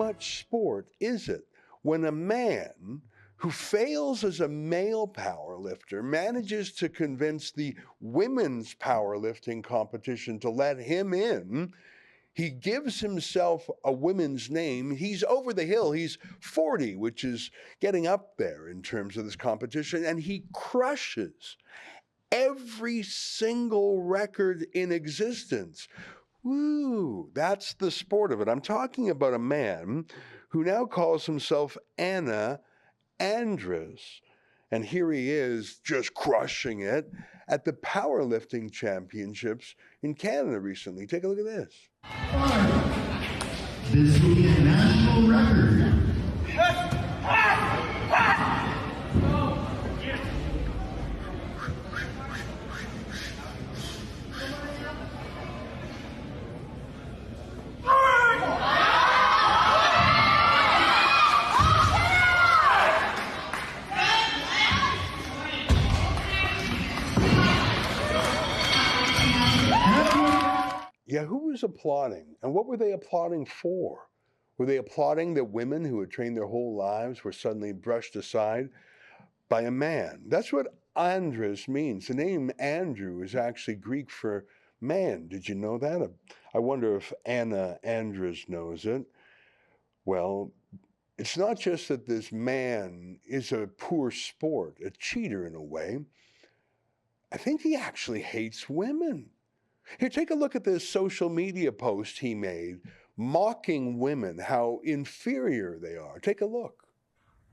much sport is it when a man who fails as a male powerlifter manages to convince the women's powerlifting competition to let him in? He gives himself a women's name. He's over the hill. He's 40, which is getting up there in terms of this competition, and he crushes every single record in existence. Woo, that's the sport of it. I'm talking about a man who now calls himself Anna Andres. And here he is just crushing it at the powerlifting championships in Canada recently. Take a look at this. This will be a national record. Yeah, who was applauding? And what were they applauding for? Were they applauding that women who had trained their whole lives were suddenly brushed aside by a man? That's what Andres means. The name Andrew is actually Greek for man. Did you know that? I wonder if Anna Andres knows it. Well, it's not just that this man is a poor sport, a cheater in a way. I think he actually hates women. Here, take a look at this social media post he made mocking women, how inferior they are. Take a look.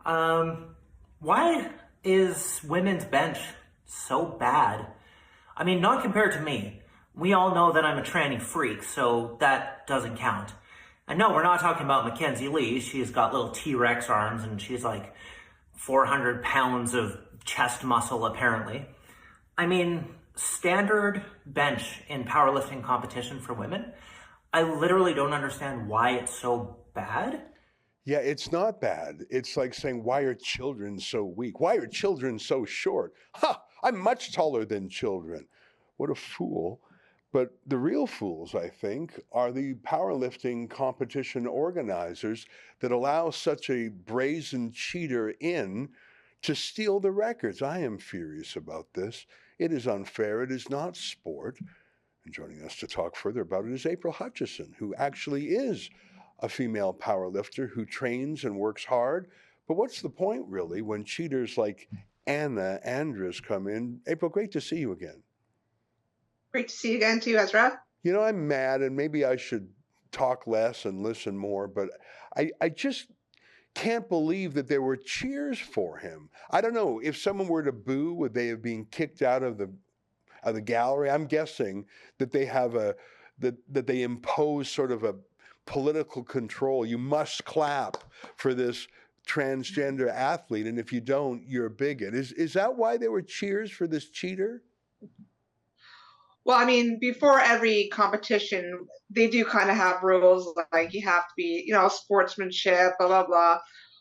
Why is women's bench so bad? I mean, not compared to me. We all know that I'm a tranny freak, so that doesn't count. And no, we're not talking about Mackenzie Lee. She's got little T-Rex arms and she's like 400 pounds of chest muscle, apparently. I mean, standard bench in powerlifting competition for women, I literally don't understand why it's so bad. Yeah, it's not bad. It's like saying, why are children so weak? Why are children so short? Ha! I'm much taller than children. What a fool. But the real fools, I think, are the powerlifting competition organizers that allow such a brazen cheater in to steal the records. I am furious about this. It is unfair. It is not sport. And joining us to talk further about it is April Hutchison, who actually is a female powerlifter who trains and works hard. But what's the point, really, when cheaters like Anna Andres come in? April, great to see you again. Great to see you again, too, Ezra. You know, I'm mad, and maybe I should talk less and listen more, but I just can't believe that there were cheers for him. I don't know, if someone were to boo, would they have been kicked out of the gallery? I'm guessing that they have that they impose sort of a political control. You must clap for this transgender athlete, and if you don't, you're a bigot. Is that why there were cheers for this cheater? Well, I mean, before every competition, they do kind of have rules, like you have to be, sportsmanship, blah, blah, blah,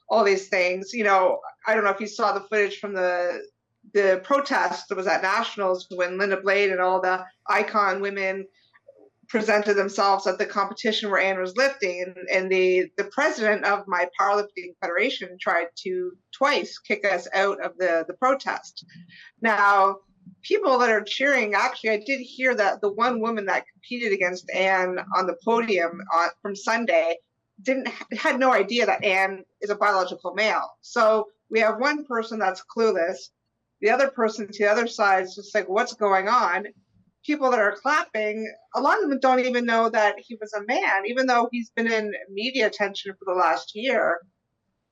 all these things. I don't know if you saw the footage from the protest that was at Nationals when Linda Blade and all the icon women presented themselves at the competition where Anne was lifting. And the president of my powerlifting federation tried to twice kick us out of the protest. Now, people that are cheering, actually, I did hear that the one woman that competed against Anne on the podium from Sunday had no idea that Anne is a biological male. So we have one person that's clueless. The other person to the other side is just like, what's going on? People that are clapping, a lot of them don't even know that he was a man, even though he's been in media attention for the last year.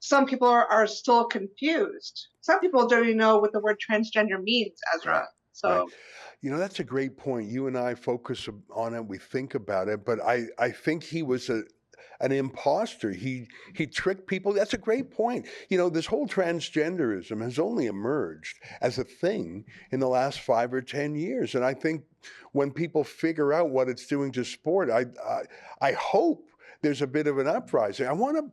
Some people are still confused. Some people don't even know what the word transgender means, Ezra. So, right. That's a great point. You and I focus on it. We think about it, but I think he was an imposter. He tricked people. That's a great point. This whole transgenderism has only emerged as a thing in the last 5 or 10 years. And I think when people figure out what it's doing to sport, I hope there's a bit of an uprising. I want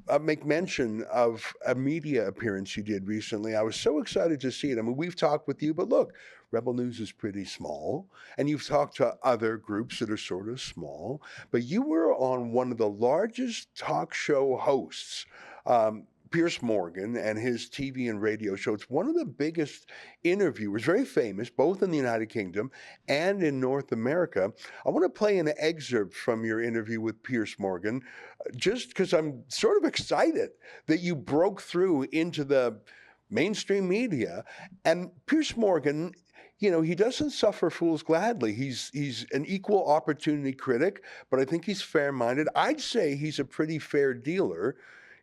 to make mention of a media appearance you did recently. I was so excited to see it. I mean, we've talked with you, but look, Rebel News is pretty small, and you've talked to other groups that are sort of small, but you were on one of the largest talk show hosts. Piers Morgan and his TV and radio show. It's one of the biggest interviewers, very famous, both in the United Kingdom and in North America. I want to play an excerpt from your interview with Piers Morgan, just because I'm sort of excited that you broke through into the mainstream media. And Piers Morgan, you know, he doesn't suffer fools gladly. He's an equal opportunity critic, but I think he's fair-minded. I'd say he's a pretty fair dealer.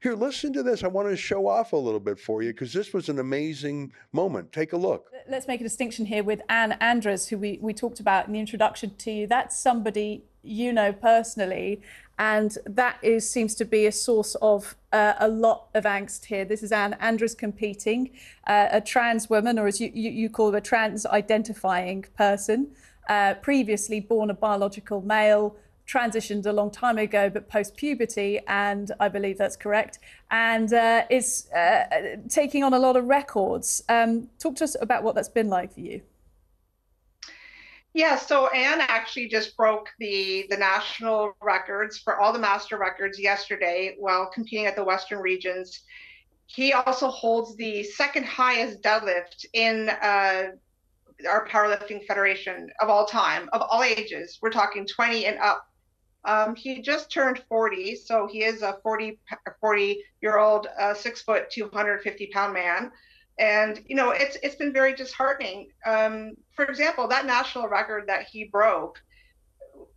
Here, listen to this. I want to show off a little bit for you because this was an amazing moment. Take a look. Let's make a distinction here with Anne Andres, who we talked about in the introduction to you. That's somebody you know personally, and that seems to be a source of a lot of angst here. This is Anne Andres competing, a trans woman, or as you call her, a trans-identifying person, previously born a biological male, transitioned a long time ago, but post-puberty, and I believe that's correct, and is taking on a lot of records. Talk to us about what that's been like for you. Yeah, so Anne actually just broke the national records for all the master records yesterday while competing at the Western Regions. He also holds the second highest deadlift in our powerlifting federation of all time, of all ages. We're talking 20 and up. He just turned 40, so he is a 40-year-old, 6 foot, 250-pound man. And, you know, it's been very disheartening. For example, that national record that he broke,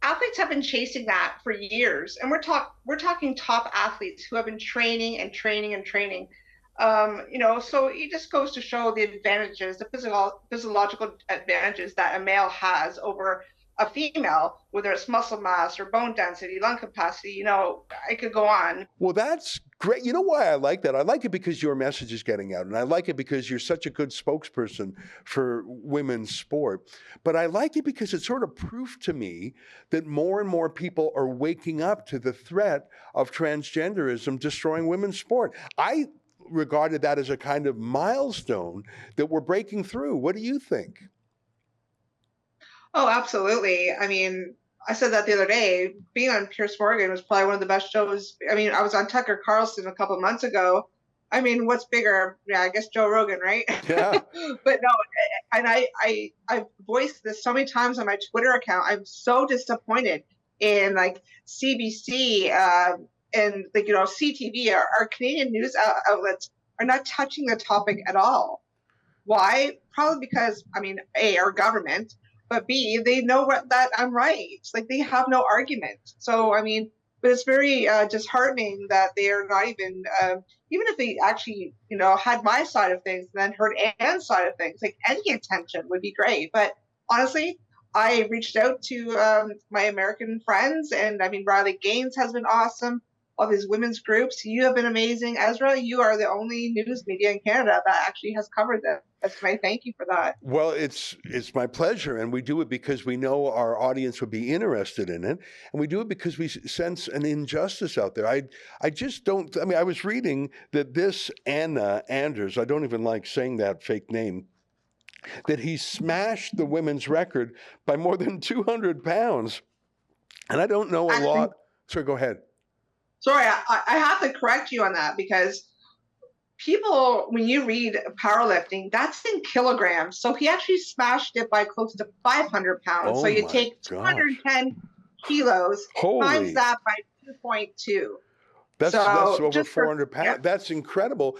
athletes have been chasing that for years. And we're talking top athletes who have been training and training and training. You know, so it just goes to show the advantages, the physiological advantages that a male has over a female, whether it's muscle mass or bone density, lung capacity. You know, I could go on. Well, that's great. You know why I like that? I like it because your message is getting out, and I like it because you're such a good spokesperson for women's sport. But I like it because it's sort of proof to me that more and more people are waking up to the threat of transgenderism destroying women's sport. I regarded that as a kind of milestone that we're breaking through. What do you think? Oh, absolutely. I mean, I said that the other day. Being on Piers Morgan was probably one of the best shows. I mean, I was on Tucker Carlson a couple of months ago. I mean, what's bigger? Yeah, I guess Joe Rogan, right? Yeah. But no, and I've voiced this so many times on my Twitter account. I'm so disappointed in like CBC and like, you know, CTV. Our Canadian news outlets are not touching the topic at all. Why? Probably because, I mean, A, our government, but B, they know that I'm right. Like, they have no argument. So, I mean, but it's very disheartening that they are not even if they actually, you know, had my side of things and then heard Anne's side of things, like any attention would be great. But honestly, I reached out to my American friends, and I mean, Riley Gaines has been awesome. All these women's groups, you have been amazing. Ezra, you are the only news media in Canada that actually has covered them. That's my thank you for that. Well, it's my pleasure, and we do it because we know our audience would be interested in it, and we do it because we sense an injustice out there. I just don't. I mean, I was reading that this Anna Anders, I don't even like saying that fake name, that he smashed the women's record by more than 200 pounds, and I don't know a lot. So go ahead. Sorry, I have to correct you on that, because people, when you read powerlifting, that's in kilograms. So he actually smashed it by close to 500 pounds. Oh, so you take 210 kilos, times that by 2.2. That's over just 400 pounds. Yeah. That's incredible.